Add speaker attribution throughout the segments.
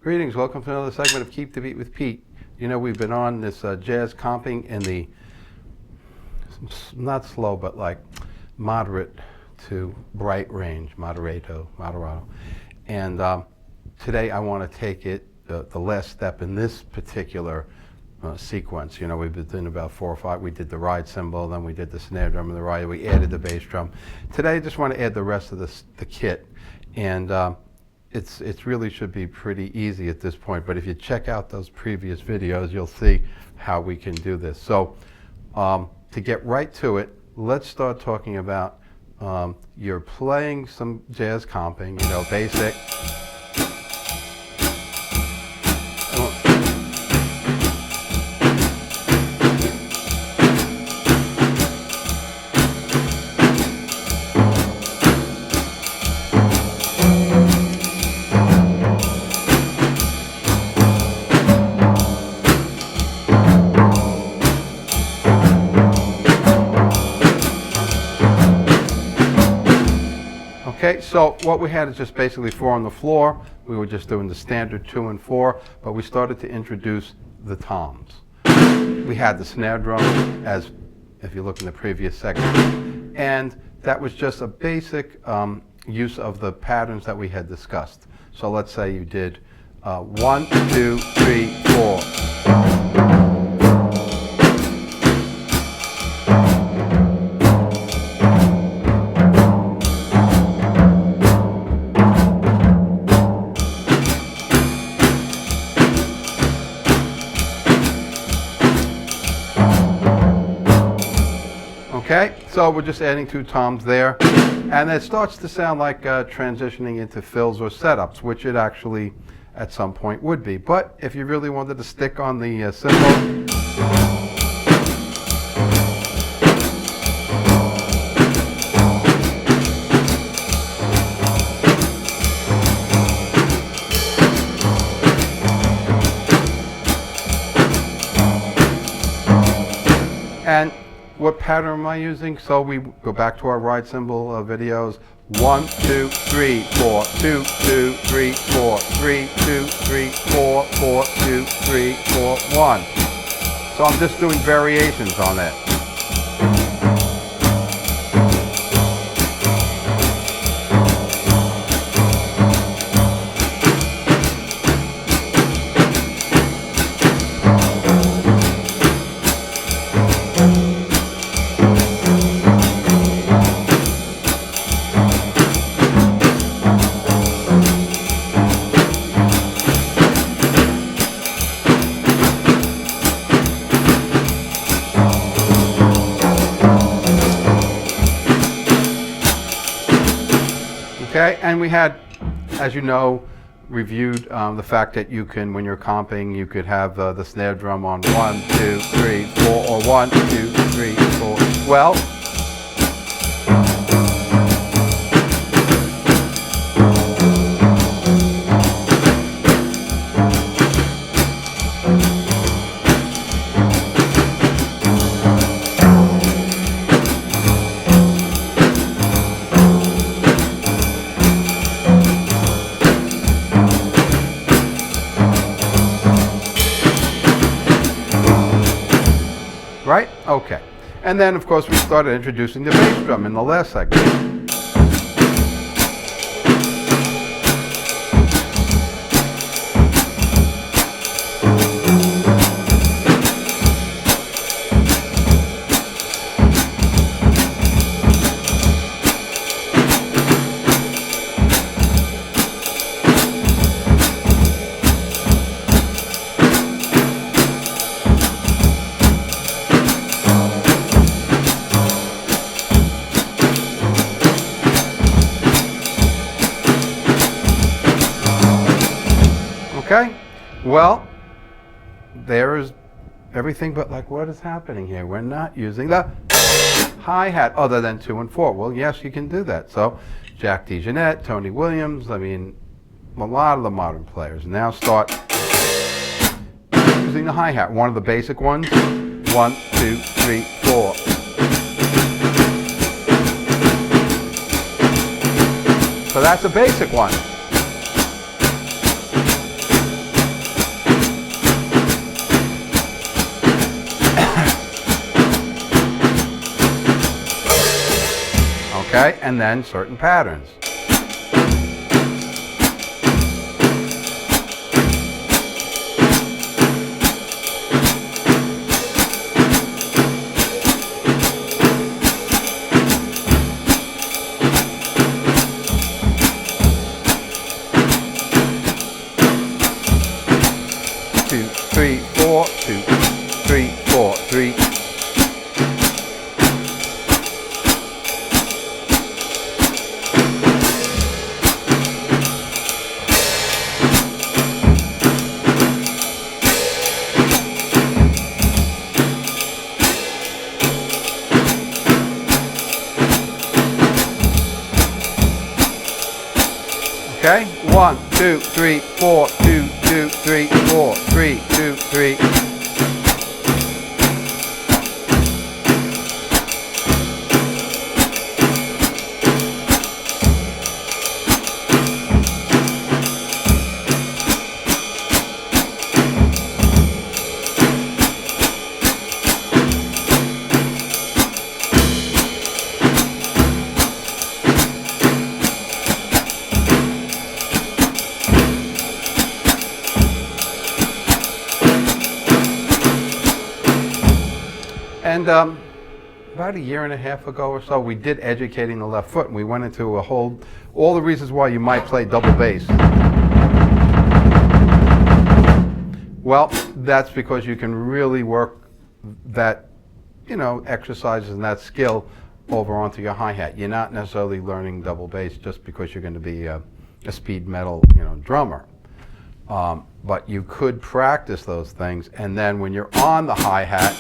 Speaker 1: Greetings, welcome to another segment of Keep the Beat with Pete. You know, we've been on this jazz comping in the, not slow, but like moderate to bright range, moderato. And today I want to take it the last step in this particular sequence. You know, we've been doing about 4 or 5. We did the ride cymbal, then we did the snare drum and the ride. We added the bass drum. Today I just want to add the rest of the kit. And it really should be pretty easy at this point, but if you check out those previous videos, you'll see how we can do this. So to get right to it, let's start talking about you're playing some jazz comping, you know, basic. Okay, so what we had is just basically 4 on the floor. We were just doing the standard 2 and 4, but we started to introduce the toms. We had the snare drum, as if you look in the previous segment, and that was just a basic use of the patterns that we had discussed. So let's say you did 1, 2, 3, 4. Okay, so we're just adding 2 toms there, and it starts to sound like transitioning into fills or setups, which it actually at some point would be. But if you really wanted to stick on the cymbal, and what pattern am I using? So we go back to our ride cymbal videos. 1, 2, 3, 4, 2, 2, 3, 4, 3, 2, 3, 4, 4, 2, 3, 4, 1. So I'm just doing variations on that. Okay, and we had, as you know, reviewed the fact that you can, when you're comping, you could have the snare drum on 1, 2, 3, 4, or 1, 2, 3, 4. Well, right? Okay. And then, of course, we started introducing the bass drum in the last segment. Okay, well, there is everything but like what is happening here. We're not using the hi-hat other than 2 and 4. Well, yes, you can do that. So Jack DeJohnette, Tony Williams, I mean, a lot of the modern players now start using the hi-hat. One of the basic ones, 1, 2, 3, 4. So that's a basic one. okay? And then certain patterns. Two, three, four, 2, 3, 4, 3. Okay, 1, 2, 3, 4, 2, 2, 3, 4, 3, 2, 3. And about a year and a half ago or so, we did educating the left foot, and we went into all the reasons why you might play double bass. Well, that's because you can really work that, exercises and that skill over onto your hi-hat. You're not necessarily learning double bass just because you're going to be a speed metal, drummer. But you could practice those things, and then when you're on the hi-hat,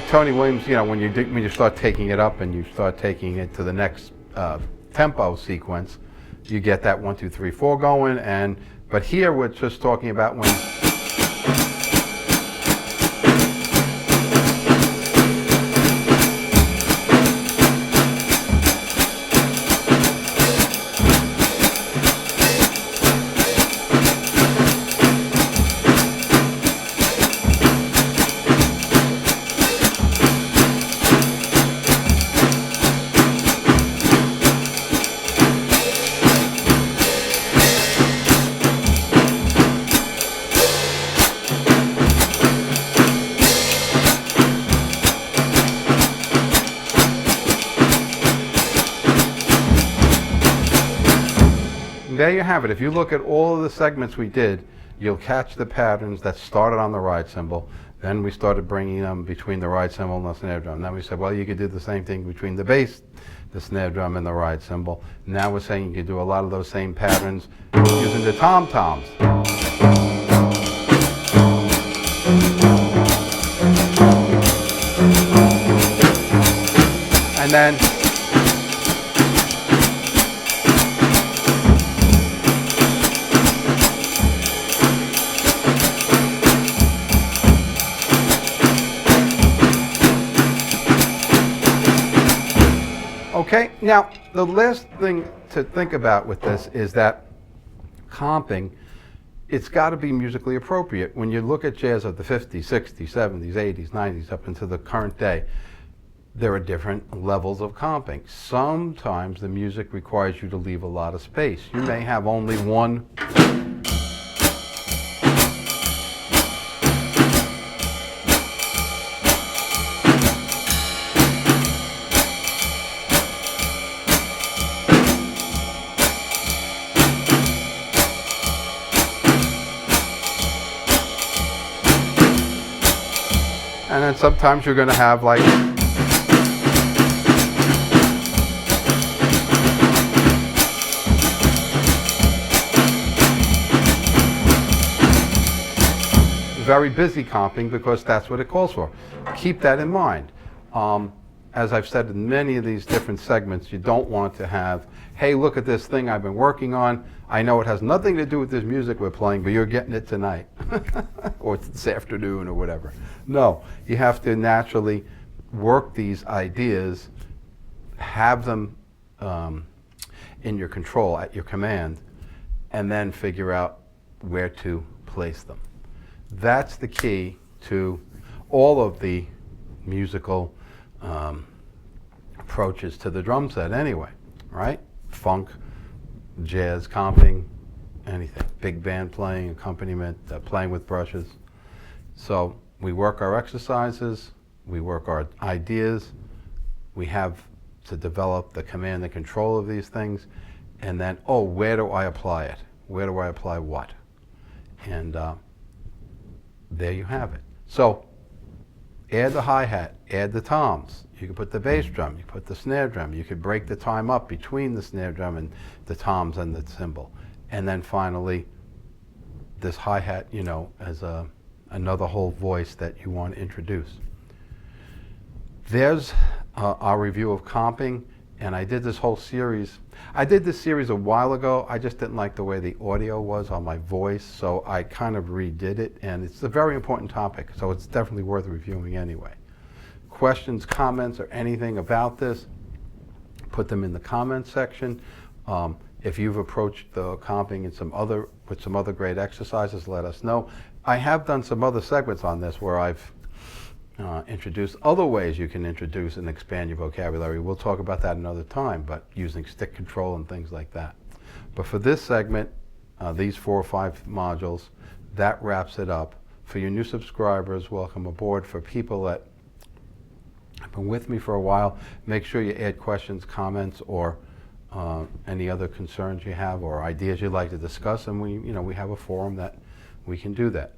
Speaker 1: Tony Williams, when you start taking it up and you start taking it to the next tempo sequence, you get that 1, 2, 3, 4 going. But here we're just talking about when. There you have it. If you look at all of the segments we did, you'll catch the patterns that started on the ride cymbal. Then we started bringing them between the ride cymbal and the snare drum. Then we said, well, you could do the same thing between the bass, the snare drum, and the ride cymbal. Now we're saying you could do a lot of those same patterns using the tom-toms. And then okay, now the last thing to think about with this is that comping, it's got to be musically appropriate. When you look at jazz of the 50s, 60s, 70s, 80s, 90s, up into the current day, there are different levels of comping. Sometimes the music requires you to leave a lot of space. You may have only one. And then sometimes you're going to have like very busy comping because that's what it calls for. Keep that in mind. As I've said in many of these different segments, you don't want to have, hey, look at this thing I've been working on. I know it has nothing to do with this music we're playing, but you're getting it tonight, or this afternoon, or whatever. No, you have to naturally work these ideas, have them in your control, at your command, and then figure out where to place them. That's the key to all of the musical approaches to the drum set anyway, right? Funk, jazz, comping, anything. Big band playing, accompaniment, playing with brushes. So we work our exercises, we work our ideas, we have to develop the command and control of these things, and then, oh, where do I apply it? Where do I apply what? And there you have it. So add the hi-hat, add the toms. You can put the bass drum, you put the snare drum. You could break the time up between the snare drum and the toms and the cymbal. And then finally, this hi-hat, you know, as another whole voice that you want to introduce. There's our review of comping, and I did this whole series. I did this series a while ago. I just didn't like the way the audio was on my voice, so I kind of redid it, and it's a very important topic, so it's definitely worth reviewing anyway. Questions, comments, or anything about this, put them in the comments section. If you've approached the comping in with some other great exercises, let us know. I have done some other segments on this where I've introduced other ways you can introduce and expand your vocabulary. We'll talk about that another time, but using stick control and things like that. But for this segment, these 4 or 5 modules, that wraps it up. For your new subscribers, welcome aboard. For people that have been with me for a while, make sure you add questions, comments, or any other concerns you have or ideas you'd like to discuss, and we have a forum that we can do that.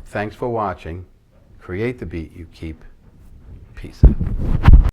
Speaker 1: Thanks for watching. Create the beat you keep. Peace out.